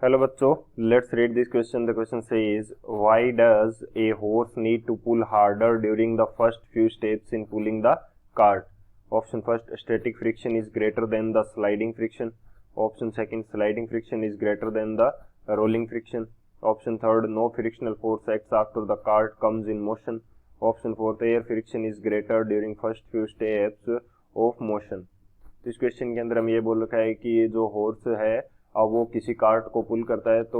Hello बच्चों, let's read this question. The question says, why does a horse need to pull harder during the first few steps in pulling the cart? Option first, static friction is greater than the sliding friction. Option second, sliding friction is greater than the rolling friction. Option third, no frictional force acts after the cart comes in motion. Option fourth, air friction is greater during first few steps of motion. तो इस question के अंदर हम ये बोल रखा है कि जो हॉर्स है अब वो किसी कार्ट को पुल करता है तो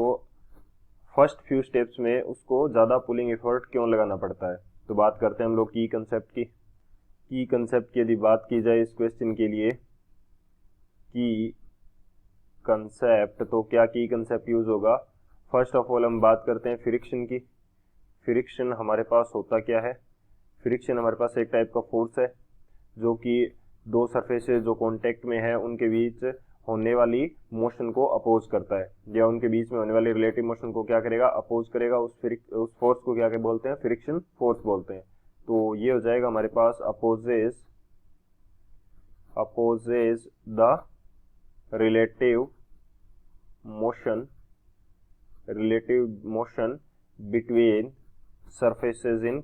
फर्स्ट फ्यू स्टेप्स में उसको ज़्यादा पुलिंग एफर्ट क्यों लगाना पड़ता है। तो बात करते हैं हम लोग की कंसेप्ट की यदि बात की जाए इस क्वेश्चन के लिए की कंसेप्ट, तो क्या की कंसेप्ट यूज होगा। फर्स्ट ऑफ ऑल हम बात करते हैं फ्रिक्शन की। फ्रिक्शन हमारे पास होता क्या है। फ्रिक्शन हमारे पास एक टाइप का फोर्स है जो कि दो सरफेसेस जो कांटेक्ट में है उनके बीच होने वाली मोशन को अपोज करता है, या उनके बीच में होने वाली रिलेटिव मोशन को क्या करेगा, अपोज करेगा। उस फोर्स को क्या बोलते हैं, फ्रिक्शन फोर्स बोलते हैं। तो ये हो जाएगा हमारे पास opposes the relative motion between surfaces in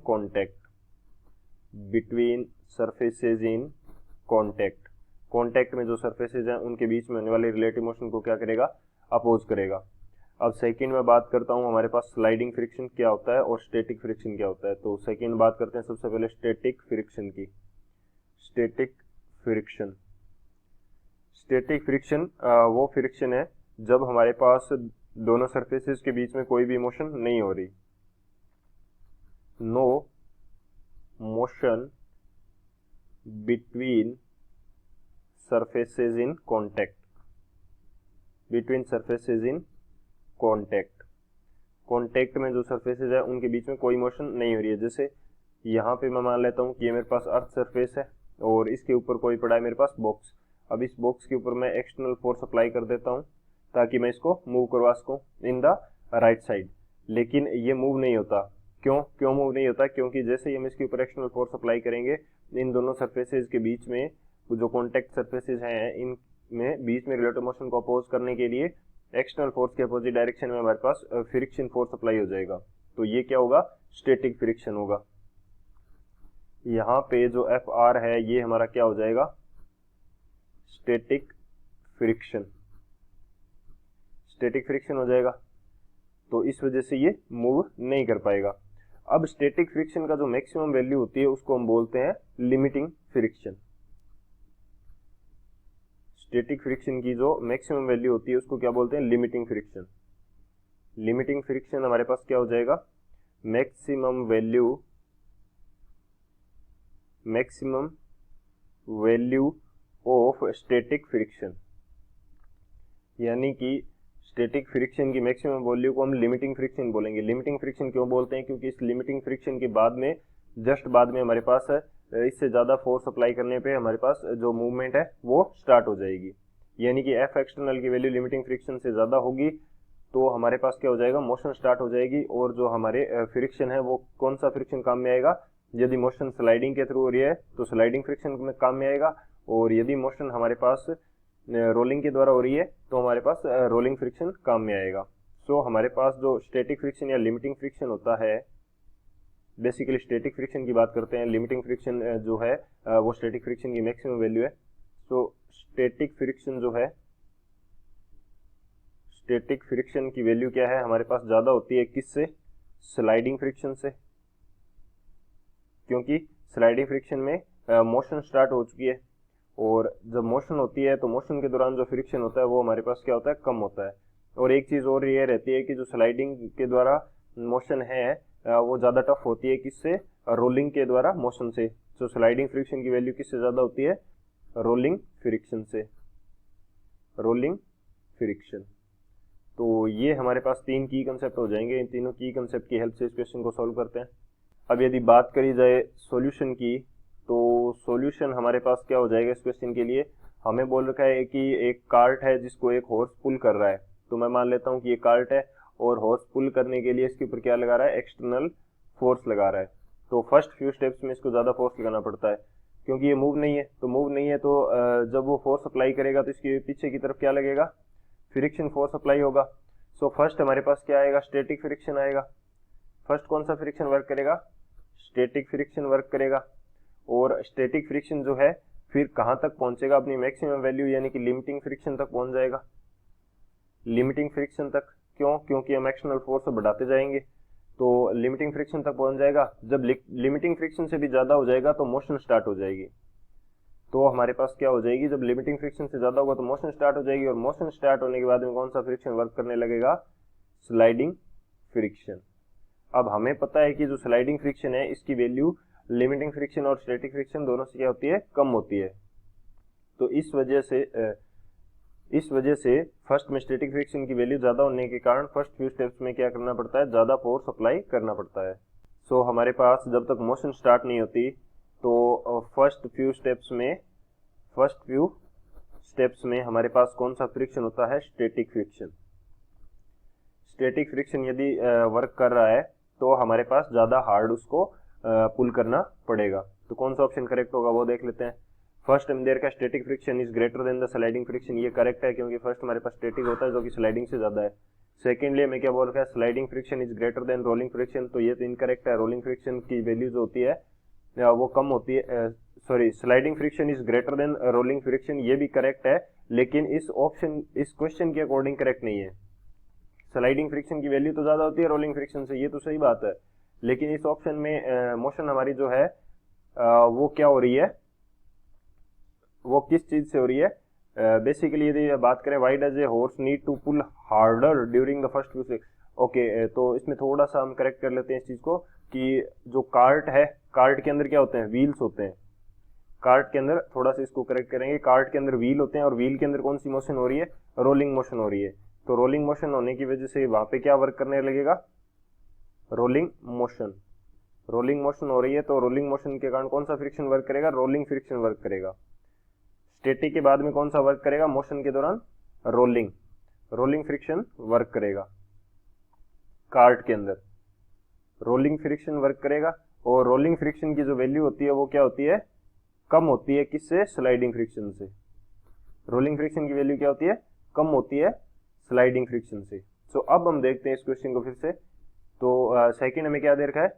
contact में जो सरफेसेज हैं उनके बीच में होने वाली रिलेटिव मोशन को क्या करेगा, अपोज करेगा। अब सेकंड में बात करता हूं हमारे पास स्लाइडिंग फ्रिक्शन क्या होता है और स्टैटिक फ्रिक्शन क्या होता है। तो सेकंड बात करते हैं सबसे पहले स्टैटिक फ्रिक्शन की। स्टैटिक फ्रिक्शन वो फ्रिक्शन है जब हमारे पास दोनों सरफेसेज के बीच में कोई भी मोशन नहीं हो रही। No motion between surfaces in contact में जो सरफेसेज है उनके बीच में कोई मोशन नहीं हो रही है। जैसे यहाँ पे मैं मान लेता हूँ कि ये मेरे पास अर्थ सरफेस है और इसके ऊपर कोई पड़ा है मेरे पास बॉक्स। अब इस बॉक्स के ऊपर मैं एक्सटर्नल फोर्स अप्लाई कर देता हूँ ताकि मैं इसको मूव करवा सकूँ इन द राइट साइड, लेकिन ये मूव नहीं होता। क्यों मूव नहीं होता, क्योंकि जैसे ही हम इसके ऊपर एक्सटर्नल फोर्स अप्लाई करेंगे इन दोनों सरफेसेज के बीच में जो कॉन्टैक्ट सरफेसेज हैं इनमें बीच में रिलेटिव मोशन को अपोज करने के लिए एक्सटर्नल फोर्स के अपोजिट डायरेक्शन में हमारे पास फ्रिक्शन फोर्स अप्लाई हो जाएगा। तो ये क्या होगा, स्टैटिक फ्रिक्शन होगा। यहाँ पे जो एफ आर है ये हमारा क्या हो जाएगा, स्टैटिक फ्रिक्शन हो जाएगा। तो इस वजह से ये मूव नहीं कर पाएगा। अब स्टैटिक फ्रिक्शन का जो मैक्सिमम वैल्यू होती है उसको हम बोलते हैं लिमिटिंग फ्रिक्शन। स्टैटिक फ्रिक्शन की जो मैक्सिमम वैल्यू होती है उसको क्या बोलते हैं, लिमिटिंग फ्रिक्शन हमारे पास क्या हो जाएगा, maximum value of static friction. यानी कि स्टैटिक फ्रिक्शन की मैक्सिमम वैल्यू को हम लिमिटिंग फ्रिक्शन बोलेंगे। लिमिटिंग फ्रिक्शन क्यों बोलते हैं, क्योंकि इस लिमिटिंग फ्रिक्शन के जस्ट बाद में हमारे पास इससे ज़्यादा फोर्स अप्लाई करने पे हमारे पास जो मूवमेंट है वो स्टार्ट हो जाएगी। यानी कि एफ एक्सटर्नल की वैल्यू लिमिटिंग फ्रिक्शन से ज़्यादा होगी तो हमारे पास क्या हो जाएगा, मोशन स्टार्ट हो जाएगी। और जो हमारे फ्रिक्शन है वो कौन सा फ्रिक्शन काम में आएगा, यदि मोशन स्लाइडिंग के थ्रू हो रही है तो स्लाइडिंग फ्रिक्शन में काम में आएगा, और यदि मोशन हमारे पास रोलिंग के द्वारा हो रही है तो हमारे पास रोलिंग फ्रिक्शन काम में आएगा। सो हमारे पास जो स्टैटिक फ्रिक्शन या लिमिटिंग फ्रिक्शन होता है, बेसिकली स्टैटिक फ्रिक्शन की बात करते हैं। लिमिटिंग फ्रिक्शन जो है वो स्टैटिक फ्रिक्शन की मैक्सिमम वैल्यू है। सो स्टैटिक फ्रिक्शन की वैल्यू क्या है, हमारे पास ज़्यादा होती है किससे, स्लाइडिंग फ्रिक्शन से। क्योंकि स्लाइडिंग फ्रिक्शन में मोशन स्टार्ट हो चुकी है, और जब मोशन होती है तो मोशन के दौरान जो फ्रिक्शन होता है वो हमारे पास क्या होता है, कम होता है। और एक चीज़ और ये रहती है कि जो स्लाइडिंग के द्वारा मोशन है वो ज़्यादा टफ होती है किससे, रोलिंग के द्वारा मोशन से। तो स्लाइडिंग फ्रिक्शन की वैल्यू किससे ज़्यादा होती है, रोलिंग फ्रिक्शन। तो ये हमारे पास तीन की कंसेप्ट हो जाएंगे। इन तीनों की कंसेप्ट की हेल्प से इस क्वेश्चन को सॉल्व करते हैं। अब यदि बात करी जाए सॉल्यूशन की, तो सॉल्यूशन हमारे पास क्या हो जाएगा इस क्वेश्चन के लिए। हमें बोल रखा है कि एक कार्ट है जिसको एक हॉर्स पुल कर रहा है। तो मैं मान लेता हूँ कि ये कार्ट है और हॉर्स पुल करने के लिए इसके ऊपर क्या लगा रहा है, एक्सटर्नल फोर्स लगा रहा है। तो फर्स्ट फ्यू स्टेप्स में इसको ज़्यादा फोर्स लगाना पड़ता है क्योंकि ये मूव नहीं है। तो जब वो फोर्स अप्लाई करेगा तो इसके पीछे की तरफ क्या लगेगा, फ्रिक्शन फोर्स अप्लाई होगा। सो फर्स्ट हमारे पास क्या आएगा, स्टैटिक फ्रिक्शन आएगा। फर्स्ट कौन सा फ्रिक्शन वर्क करेगा, स्टैटिक फ्रिक्शन वर्क करेगा। और स्टैटिक फ्रिक्शन जो है फिर कहाँ तक पहुंचेगा, अपनी मैक्सिमम वैल्यू यानी कि लिमिटिंग फ्रिक्शन तक पहुंच जाएगा। लिमिटिंग फ्रिक्शन तक क्यों, क्योंकि हम एक्सटर्नल फोर्स बढ़ाते जाएंगे तो लिमिटिंग फ्रिक्शन तक पहुंच जाएगा। जब लिमिटिंग फ्रिक्शन से भी ज्यादा हो जाएगा तो मोशन स्टार्ट हो जाएगी। तो हमारे पास क्या हो जाएगी, जब लिमिटिंग फ्रिक्शन से ज्यादा होगा तो मोशन स्टार्ट हो जाएगी, और मोशन स्टार्ट होने के बाद में कौन सा फ्रिक्शन वर्क करने लगेगा, स्लाइडिंग फ्रिक्शन। अब हमें पता है कि जो स्लाइडिंग फ्रिक्शन है इसकी वैल्यू लिमिटिंग फ्रिक्शन और स्टैटिक फ्रिक्शन दोनों से क्या होती है, कम होती है। तो इस वजह से फर्स्ट में स्टैटिक फ्रिक्शन की वैल्यू ज्यादा होने के कारण फर्स्ट फ्यू स्टेप्स में क्या करना पड़ता है, ज्यादा फोर्स अप्लाई करना पड़ता है। सो हमारे पास जब तक मोशन स्टार्ट नहीं होती तो फर्स्ट फ्यू स्टेप्स में हमारे पास कौन सा फ्रिक्शन होता है, स्टैटिक फ्रिक्शन। स्टैटिक फ्रिक्शन यदि वर्क कर रहा है तो हमारे पास ज्यादा हार्ड उसको पुल करना पड़ेगा। तो कौन सा ऑप्शन करेक्ट होगा वो देख लेते हैं। फर्स्ट हम देर का static friction is greater then the sliding friction, ये करेक्ट है क्योंकि फर्स्ट हमारे पास स्टैटिक होता है जो कि स्लाइडिंग से ज्यादा है। सेकेंडली हमें क्या बोल रखा है, sliding friction is greater than rolling friction, तो ये तो इनकरेक्ट है। रोलिंग फ्रिक्शन की वैल्यू जो होती है वो कम होती है, sorry sliding friction is greater than rolling friction, ये भी करेक्ट है, लेकिन इस क्वेश्चन के अकॉर्डिंग करेक्ट नहीं है। स्लाइडिंग फ्रिक्शन की वैल्यू तो ज्यादा होती है रोलिंग फ्रिक्शन से, ये तो सही बात है, लेकिन इस ऑप्शन में मोशन हमारी जो है वो क्या हो रही है, वो किस चीज से हो रही है। बेसिकली यदि बात करें why does a horse need to pull harder during the first few second, okay तो इसमें थोड़ा सा हम करेक्ट कर लेते हैं इस चीज को कि जो कार्ट है, कार्ट के अंदर क्या होते हैं, व्हील्स होते हैं। कार्ट के अंदर थोड़ा सा इसको करेक्ट करेंगे, कार्ट के अंदर व्हील होते हैं और व्हील के अंदर कौन सी मोशन हो रही है, रोलिंग मोशन हो रही है। तो रोलिंग मोशन होने की वजह से वहां पे क्या वर्क करने लगेगा, रोलिंग मोशन। रोलिंग मोशन हो रही है तो रोलिंग मोशन के कारण कौन सा फ्रिक्शन वर्क करेगा, रोलिंग फ्रिक्शन वर्क करेगा। स्टैटिक के बाद में कौन सा वर्क करेगा, मोशन के दौरान रोलिंग फ्रिक्शन वर्क करेगा। कार्ट के अंदर रोलिंग फ्रिक्शन वर्क करेगा, और रोलिंग फ्रिक्शन की जो वैल्यू होती है वो क्या होती है, कम होती है, किससे, स्लाइडिंग फ्रिक्शन से। रोलिंग फ्रिक्शन की वैल्यू क्या होती है, कम होती है स्लाइडिंग फ्रिक्शन से। सो अब हम देखते हैं इस क्वेश्चन को फिर से। तो सेकंड हमें क्या दे रखा है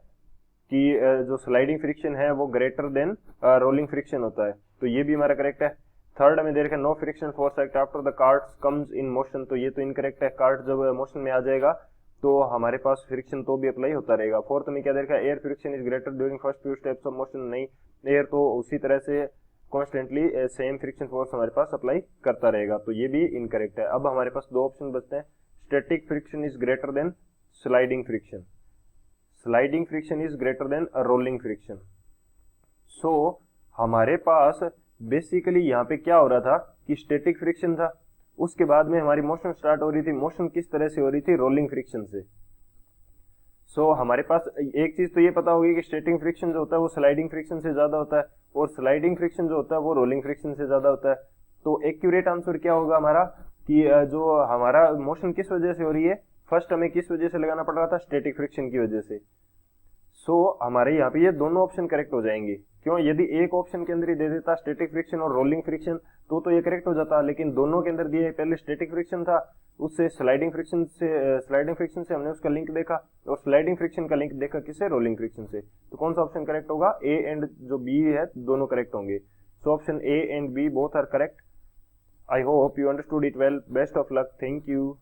कि जो स्लाइडिंग फ्रिक्शन है वो ग्रेटर देन रोलिंग फ्रिक्शन होता है, तो ये भी हमारा करेक्ट है। थर्ड हमें दे रखा है no friction force act after the cart comes in motion, तो ये तो इनकरेक्ट है, कार्ट जब मोशन में आ जाएगा तो हमारे पास फ्रिक्शन तो भी अप्लाई होता रहेगा। फोर्थ में क्या दे रखा है, air friction is greater during first few steps of motion, नहीं, एयर तो उसी तरह से कॉन्स्टेंटली सेम फ्रिक्शन फोर्स हमारे पास अप्लाई करता रहेगा, तो ये भी इनकरेक्ट है। अब हमारे पास दो ऑप्शन बचते हैं, static friction is greater than sliding friction, sliding friction is greater than rolling friction. So हमारे पास बेसिकली यहाँ पे क्या हो रहा था कि स्टैटिक फ्रिक्शन था, उसके बाद में हमारी मोशन स्टार्ट हो रही थी, मोशन किस तरह से हो रही थी, रोलिंग फ्रिक्शन से। सो हमारे पास एक चीज तो ये पता होगी कि स्टैटिक फ्रिक्शन जो होता है वो स्लाइडिंग फ्रिक्शन से ज्यादा होता है, और स्लाइडिंग फ्रिक्शन जो होता है वो रोलिंग फ्रिक्शन से ज्यादा होता है। तो एक्यूरेट आंसर क्या होगा हमारा कि जो हमारा मोशन किस वजह से हो रही है, फर्स्ट हमें किस वजह से लगाना पड़ रहा था, स्टैटिक फ्रिक्शन की वजह से। सो हमारे यहाँ पे ये दोनों ऑप्शन करेक्ट हो जाएंगे। क्यों, यदि एक ऑप्शन के अंदर ही दे देता स्टैटिक फ्रिक्शन और रोलिंग फ्रिक्शन तो ये करेक्ट हो जाता, लेकिन दोनों के अंदर दिए पहले स्टैटिक फ्रिक्शन था, उससे स्लाइडिंग फ्रिक्शन से हमने उसका लिंक देखा, और स्लाइडिंग फ्रिक्शन का लिंक देखा किससे, रोलिंग फ्रिक्शन से। तो कौन सा ऑप्शन करेक्ट होगा, ए एंड जो बी है दोनों करेक्ट होंगे। So option A and B both are correct. I hope you understood it well. Best of luck, thank you.